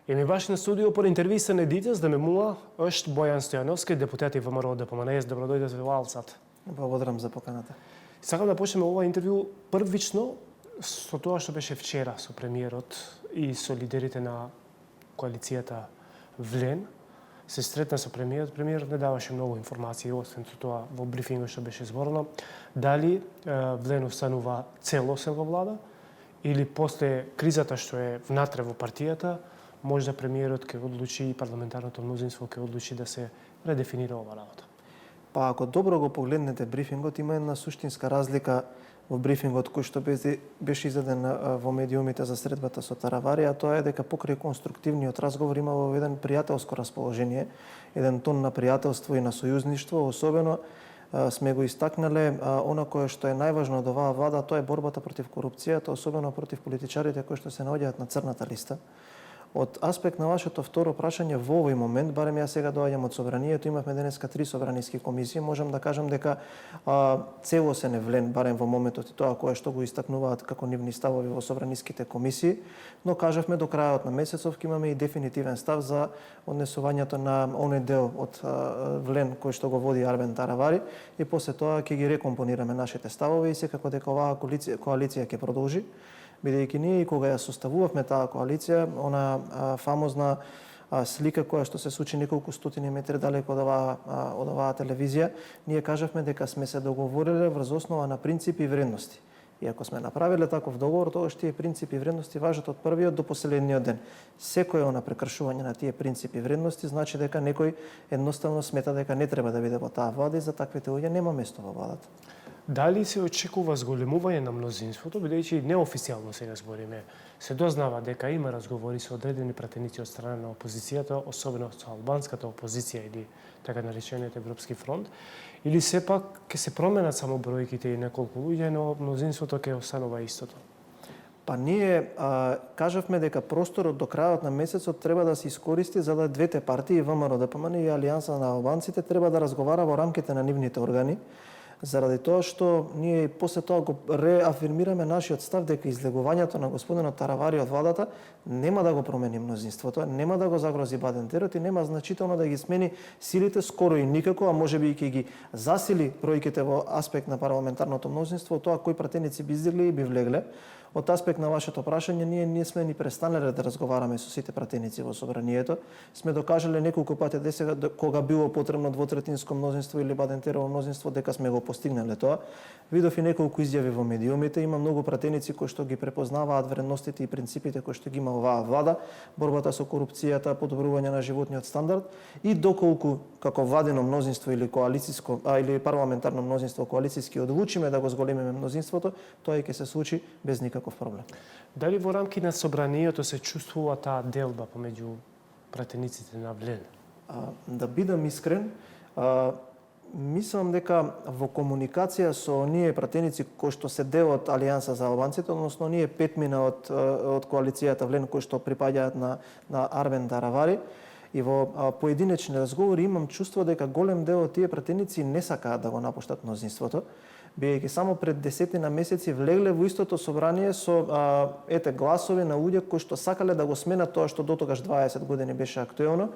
Еми баш на студио по интервјуса на Дитес да ме мула është Бојан Стојановски, депутат и ВМРО ДПМНЕС. Добро дојдете во Алцат. Благодарам за поканата. Сакам да почнеме ова интервју првично со тоа што беше вчера со премиерот и со лидерите на коалицијата Влен. Се сретна со премиерот. Премиерот не даваше многу информации, освен тоа во брифингот што беше зборено. Дали Влен останува целосен во влада или после кризата што е внатре во партијата, може да премиерот ќе одлучи и парламентарното мнозинство ќе одлучи да се редефинира ова работа. Па ако добро го погледнете брифингот, има една суштинска разлика во брифингот кој што беше изеден во медиумите за средбата со Таравари, а тоа е дека покрај конструктивниот разговор имало еден пријателско расположение, еден тон на пријателство и на сојузништво, особено сме го истакнале она кое што е најважно од оваа влада, тоа е борбата против корупцијата, особено против политичарите кои што се наоѓаат на црната листа. Од аспект на вашето второ прашање, во овој момент, барем јас сега доаѓам од собранието, имавме денеска 3 собраниски комисии, можам да кажам дека целосен е Влен, барем во моментот и тоа кое што го истакнуваат како нивни ставови во собраниските комисии, но кажавме до крајот на месецов ќе имаме и дефинитивен став за однесувањето на оној дел од Влен кој што го води Арбен Таравари и после тоа ќе ги рекомпонираме нашите ставови и секако дека оваа коалиција ќе продолжи, бидејќи ние и кога ја составувавме таа коалиција, она фамозна слика која што се случи неколку стотини метри далеко од оваа телевизија, ние кажавме дека сме се договориле врз основа на принципи и вредности. И ако сме направиле таков договор, тогаш тие принципи и вредности важат од првиот до последниот ден. Секој она прекршување на тие принципи и вредности значи дека некој едноставно смета дека не треба да биде во таа влада и за таквите луѓе нема место во владата. Дали се очекува зголемување на мнозинството, бидејќи неофицијално сега збориме, се дознава дека има разговори со одредени пратеници од страна на опозицијата, особено со албанската опозиција или така наречениот Европски фронт, или сепак ќе се променат само бројките и неколку луѓе, но мнозинството ќе останува истото? Па ние кажавме дека просторот до крајот на месецот треба да се искористи за да двете партии, ВМРО ДПМН и Алијанса на албанците, треба да разговара во рамките на нивните органи, заради тоа што ние после тоа го реафирмираме нашиот став дека излегувањето на господинот Таравари од владата нема да го промени мнозинството, нема да го загрози Бадентерот и нема значително да ги смени силите, скоро и никако, а можеби и ќе ги засили бројките во аспект на парламентарното мнозинство, тоа кои пратеници би издигли и би влегле. Од аспект на вашето прашање, ние не сме ни престанале да разговараме со сите пратеници во собранието. Сме докажале неколку пати десега кога било потребно двотретинско мнозинство или Бадентерово мнозинство дека сме го постигнале тоа. Видов и неколку изјави во медиумите, има многу пратеници кои што ги препознаваат вредностите и принципите кои што ги има оваа влада, борбата со корупцијата, подобрување на животниот стандард и доколку како владино мнозинство или коалициско или парламентарно мнозинство коалициски одлучиме да го зголемиме мнозинството, тоа и ќе се случи без никаков проблем. Дали во рамки на собранието се чувствува таа делба помеѓу пратениците на Влен? Да бидам искрен, мислам дека во комуникација со оние пратеници кои што се дел од Алијанса за албанците, односно оние петмина од коалицијата Влен кои што припаѓаат на Арбен Таравари, и во поединечни разговори имам чувство дека голем дел од тие пратеници не сакаат да го напуштат мнозинството, бидејќи само пред 10 месеци влегле во истото собрание со гласови на луѓе кои што сакале да го сменат тоа што дотогаш 20 години беше актуелно,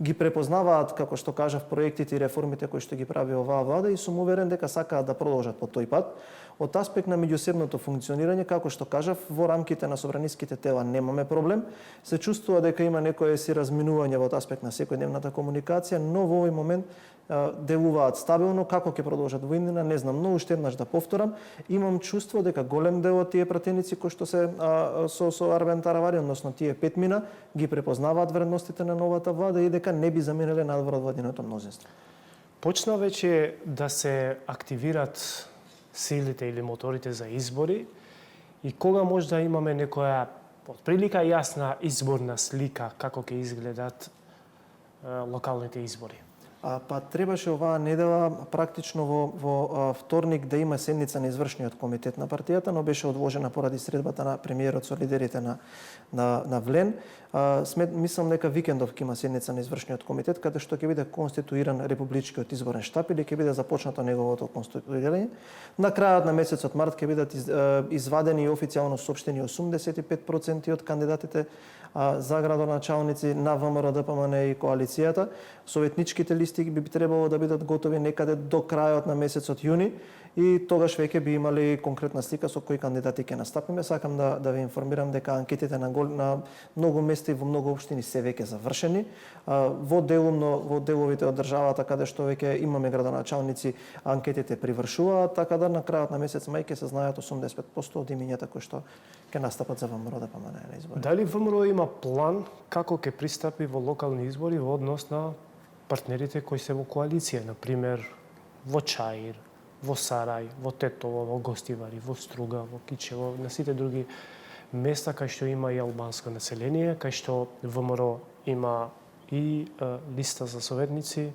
ги препознаваат, како што кажав, проектите и реформите кои што ги прави оваа влада и сум уверен дека сакаат да продолжат по тој пат. Од аспект на меѓусебното функционирање, како што кажав, во рамките на собраниските тела немаме проблем. Се чувствува дека има некое си разминување во аспект на секојдневната комуникација, но во овој момент делуваат стабилно. Како ќе продолжат во иднина, не знам, но уште еднаш да повторам, имам чувство дека голем дел од тие пратеници кои што се со Арбен Таравари, односно тие петмина, ги препознаваат вредностите на новата влада и дека не би заминеле надвор од владиното мнозинство. Почна веќе да се активират силите или моторите за избори и кога може да имаме некоја отприлика јасна изборна слика како ќе изгледат локалните избори? Па требаше оваа недела практично во вторник да има седница на извршниот комитет на партијата, но беше одложена поради средбата на премиерот со лидерите на Влен. Мислам дека викендов ќе има седница на извршниот комитет каде што ќе биде конституиран републичкиот изборен штаб или ќе биде започнато неговото конституирање. На крајот на месецот март ќе бидат извадени и официјално соопштени 85% од кандидатите за градоначалници на ВМРО, ДПМН и коалицијата. Советничките листи би требало да бидат готови некаде до крајот на месецот јуни и тогаш веќе би имали конкретна слика со кои кандидати ќе настапиме. Сакам да ве информирам дека анкетите на многу места и во многу општини се веќе завршени. Во деловите од државата каде што веќе имаме градоначалници, анкетите привршуваат, така да на крајот на месец мај ќе се знаат 85% од имињата кои што ќе настапат за ВМРО да ДПМН на избори. Дали ВМРО има план како ќе пристапи во локални избори во однос на партнерите кои се во коалиција, на пример во Чаир, во Сарај, во Тетово, во Гостивари, во Струга, во Кичево, на сите други места кај што има и албанско население, кај што ВМРО има и листа за советници,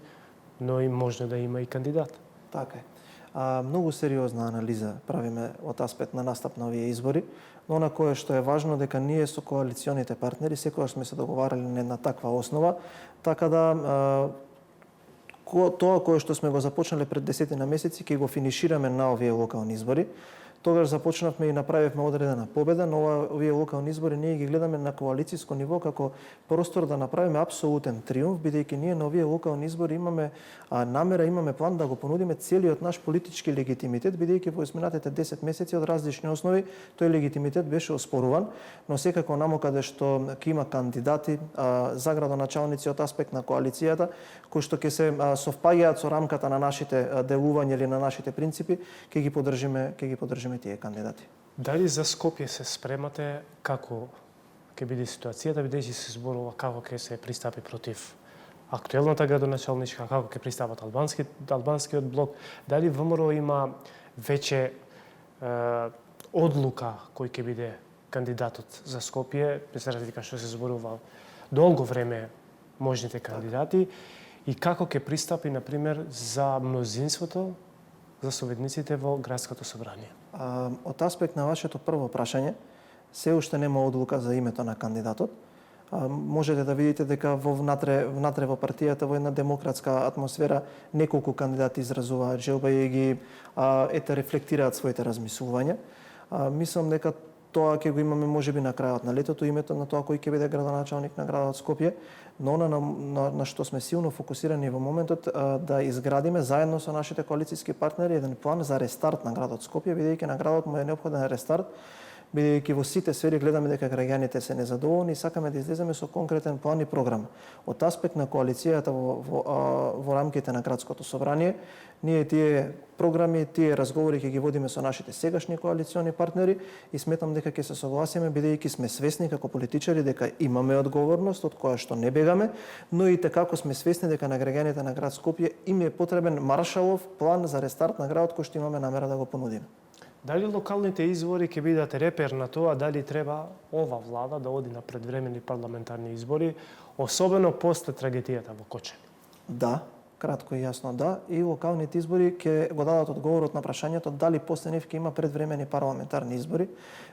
но и може да има и кандидат. Така е. Многу сериозна анализа правиме од аспект на настап на овие избори, но на кое што е важно дека ние со коалиционите партнери секогаш сме се договарали на една таква основа, така да тоа кое што сме го започнале пред 10 месеци ќе го финишираме на овие локални избори. Тогаш започнавме и направивме одредена победа, но овие локални избори ние ги гледаме на коалициско ниво како простор да направиме апсолутен триумф, бидејќи ние на овие локални избори имаме намера, имаме план да го понудиме целиот наш политички легитимитет, бидејќи во изминатите 10 месеци од различни основи тој легитимитет беше оспоруван, но секако намо каде што ќе има кандидати за градоначалници од аспект на коалицијата, кои што ќе се совпаѓаат со рамката на нашите делување или на нашите принципи, ќе ги поддржиме тие кандидати. Дали за Скопје се спремате како ќе биде ситуацијата, бидејќи се зборува како ќе се пристапи против актуелната градоначалничка, како ќе пристапат албанскиот блок, дали ВМРО има веќе одлука кој ќе биде кандидатот за Скопје, без разлика што се зборува долго време можните кандидати, и како ќе пристапи, например, за мнозинството, за советниците во градското собрание? Од аспект на вашето прво прашање, се уште нема одлука за името на кандидатот. Можете да видите дека внатре во партијата, во една демократска атмосфера, неколку кандидати изразуваат желба и ги рефлектираат своите размислувања. Мислам дека тоа ќе го имаме можеби на крајот на летото, името на тоа кој ќе биде градоначалник на градот Скопје, но на што сме силно фокусирани во моментот да изградиме заедно со нашите коалициски партнери еден план за рестарт на градот Скопје, бидејќи на градот му е неопходен рестарт, бидејќи во сите сфери гледаме дека граѓаните се незадоволни и сакаме да излеземе со конкретен план и програма. Од аспект на коалицијата во рамките на градското собрание, ние тие програми, тие разговори ќе ги водиме со нашите сегашни коалициони партнери и сметам дека ќе се согласиме бидејќи сме свесни како политичари дека имаме одговорност од која што не бегаме, но и како сме свесни дека на граѓаните на град Скопје им е потребен Маршалов план за рестарт на градот кој што имаме намера да го понудиме. Дали локалните избори ќе бидат репер на тоа дали треба ова влада да оди на предвремени парламентарни избори, особено после трагедијата во Кочани? Да, кратко и јасно да, и локалните избори ќе го дадат одговорот на прашањето дали после нив ќе има предвремени парламентарни избори,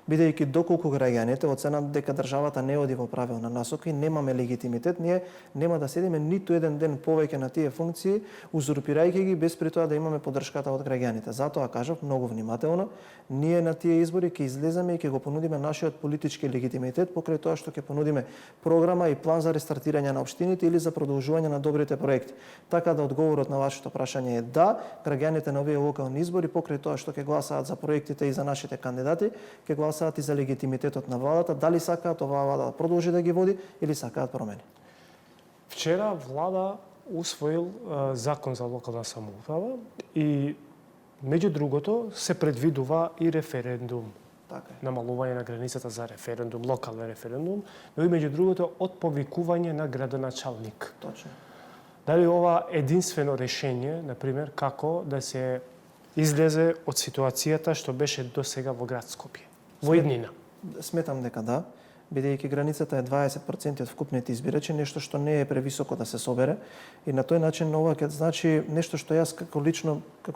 бидејќи доколку граѓаните оценат дека државата не оди во правилна насока и немаме легитимитет, ние нема да седиме ниту еден ден повеќе на тие функции, узурпирајќи ги без при тоа да имаме поддршката од граѓаните. Затоа кажав многу внимателно, ние на тие избори ќе излеземе и ќе го понудиме нашиот политички легитимитет покрај тоа што ќе понудиме програма и план за рестартирање на општините или за продолжување на добрите проекти. Така да одговорот на вашето прашање е да, граѓаните на овие локални избори покрај тоа што ќе гласаат за проектите и за нашите кандидати, ќе гласаат и за легитимитетот на владата, дали сакаат оваа влада да продолжи да ги води или сакаат промени. Вчера влада усвоил закон за локална самоуправа и меѓу другото се предвидува и референдум. Така е. Намалување на границата за референдум, локален референдум, но и меѓу другото од повикување на градоначалник. Точно. Дали ова единствено решение, например, како да се излезе од ситуацијата што беше досега во град Скопје? Во иднина. Сметам дека да. бидејќи границата е 20% од вкупните избирачи, нешто што не е превисоко да се собере. И на тој начин ова ќе значи нешто што јас како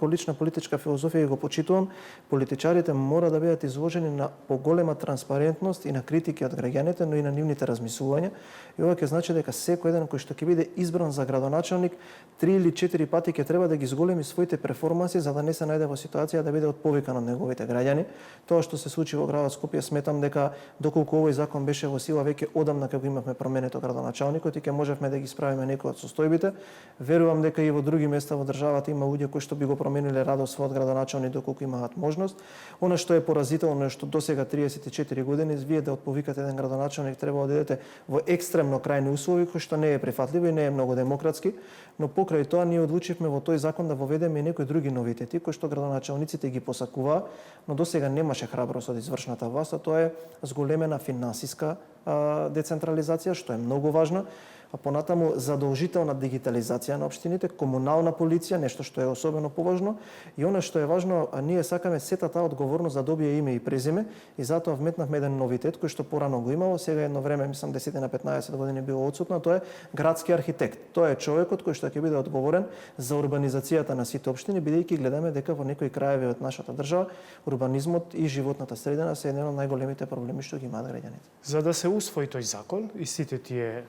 лична политичка филозофија го почитувам, политичарите мора да бидат изложени на поголема транспарентност и на критики од граѓаните, но и на нивните размислувања. И ова ќе значи дека секој еден кој што ќе биде избран за градоначалник 3 или 4 пати ќе треба да ги зголеми своите перформанси за да не се најде во ситуација да биде отповикан од неговите граѓани. Тоа што се случи во градот Скопје, сметам дека доколку овој закон беше во сила веќе одамна кога имавме променето градоначалникот и ќе можевме да ги справиме некои од состојбите, верувам дека и во други места во државата има луѓе кои што би го промениле радо својот градоначалник доколку имаат можност. Она што е поразително е што досега 34 години вие да отповикате еден градоначалник треба да одидете во екстремно крајни услови кои што не е прифатливо и не е многу демократски, но покрај тоа ние одлучивме во тој закон да воведеме и некои други новитети кои што градоначалниците ги посакуваа, но досега немаше храброст од извршната власт, а тоа е зголемена финансиска децентрализација, што е многу важна, а понатаму задолжителна дигитализација на општините, комунална полиција, нешто што е особено поважно, и она што е важно, ние сакаме сета таа одговорност да добие име и презиме, и затоа вметнавме еден новитет кој што порано го имало, сега едно време, мислам 10 на 15 години било отсутно, тоа е градски архитект. Тоа е човекот кој што ќе биде одговорен за урбанизацијата на сите општини, бидејќи гледаме дека во некои краеви од нашата држава урбанизмот и животната средина се еден од најголемите проблеми што ги имаат граѓаните. За да се усвои тој закон и сите тие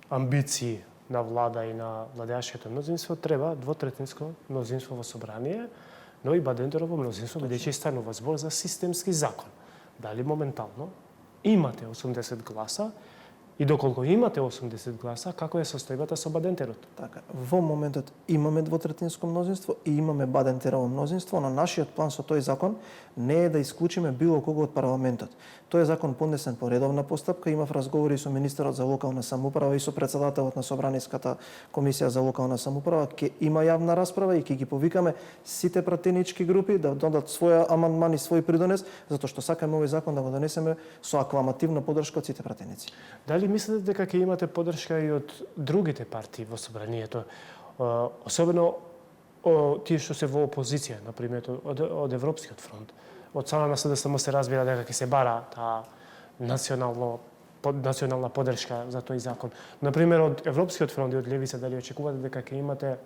амбиции на влада и на владеачкото мнозинство, треба двотретинско мнозинство во собрание, но и Бадентерово мнозинство, бидејќи станува збор за системски закон. Дали моментално имате 80 гласа и доколку имате 80 гласа, како е состојбата со Бадентерот? Така, во моментот имаме двотретинско мнозинство и имаме Бадентерово мнозинство, но нашиот план со тој закон не е да исклучиме било кого од парламентот. Тој е закон поднесен по редовна постапка, имав разговори со министерот за локална самоуправа и со председателот на Собраниската комисија за локална самоуправа, ќе има јавна расправа и ќе ги повикаме сите пратенички групи да додат своја амандман и свој придонес, затоа што сакаме овој закон да го донесеме со акламативна поддршка од сите пратеници. Дали мислите дека ќе имате поддршка и од другите партии во собранието, особено тие што се во опозиција, например од Европскиот фронт? Од страна на СДСМ се разбира дека ќе се бара таа национална поддршка за тој закон. Например, од Европскиот фронт и од Левица, дали очекувате дека ќе имате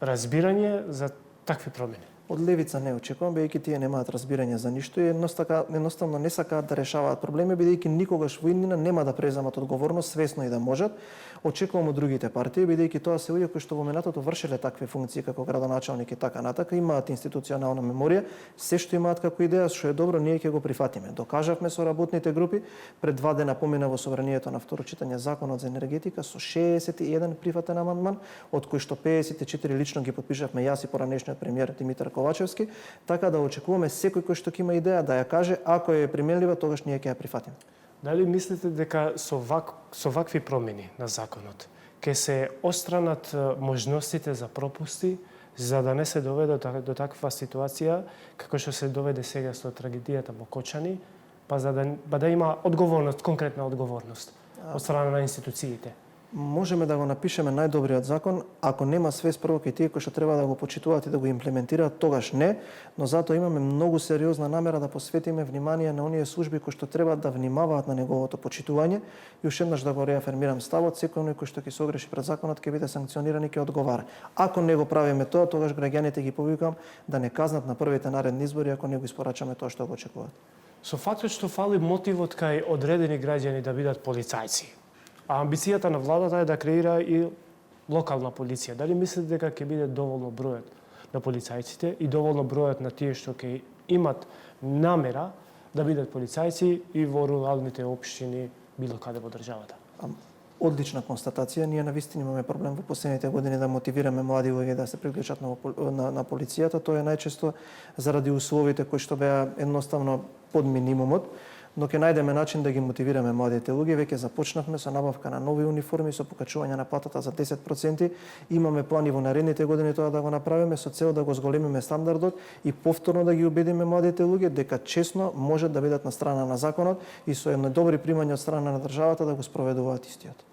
разбирање за такви промени? Од Левица не очекувам, бидејќи тие немаат разбирање за ништо и едноставно не сакаат да решаваат проблеми, бидејќи никогаш во иднина нема да преземат одговорност свесно и да можат. Очекувам од другите партии, бидејќи тоа се луѓе кои што во минатото вршеле такви функции како градоначалник и така натака, имаат институционална меморија, се што имаат како идеја, што е добро, ние ќе го прифатиме. Докажавме со работните групи, пред 2 дена помина во собранието на второ читање законот за енергетика со 61 прифатен амандман, од кои што 54 лично ги подпишавме јас и поранешниот премиер Димитар Ковачевски, така да очекуваме секој кој што ќе има идеја да ја каже, ако е применлива, тогаш ние ќе ја прифатиме. Дали мислите дека со вакви промени на законот ќе се остранат можностите за пропусти, за да не се доведе до таква ситуација како што се доведе сега со трагедијата во Кочани, па да има одговорност, конкретна одговорност од страна на институциите? Можеме да го напишеме најдобриот закон, ако нема свест прво кај тие кои што треба да го почитуваат и да го имплементираат, тогаш не, но затоа имаме многу сериозна намера да посветиме внимание на оние служби кои што треба да внимаваат на неговото почитување и уште еднаш да го реафермирам ставот, секој кој што ќе се огреши пред законот ќе биде санкциониран и ќе одговара. Ако не го правиме тоа, тогаш граѓаните ги повикам да не казнат на првите наредни избори ако не го испорачаме тоа што го очекуваат. Со фактот што фали мотивот кај одредени граѓани да бидат полицајци, а амбицијата на владата е да креира и локална полиција. Дали мислите дека ќе биде доволно бројот на полицајците и доволно бројот на тие што ќе имат намера да бидат полицајци и во руралните општини било каде во државата? Одлична констатација. Ние навистина имаме проблем во последните години да мотивираме млади луѓе да се приклучат на полицијата. Тоа е најчесто заради условите кои што беа едноставно под минимумот, но ќе најдеме начин да ги мотивираме младите луѓе. Веќе започнавме со набавка на нови униформи, со покачување на платата за 10%. Имаме плани во наредните години тоа да го направиме со цел да го зголемиме стандардот и повторно да ги убедиме младите луѓе дека честно можат да бидат на страна на законот и со едно добри примања од страна на државата да го спроведуваат истиот.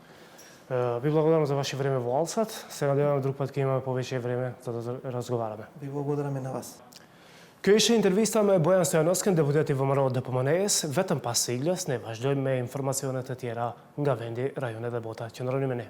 Ви благодарам за ваше време во Алсат. Се надевам друг пат ќе имаме повеќе време за да разговараме. Ви благодарам и на вас. Кој интервјуста ме Бојан Стојановски, депутат во ВМРО ДПМНЕС, ветам па се иглас, не ваш дојме информацијоната тиера, га венди рајоне да бота. Ќе наравниме не.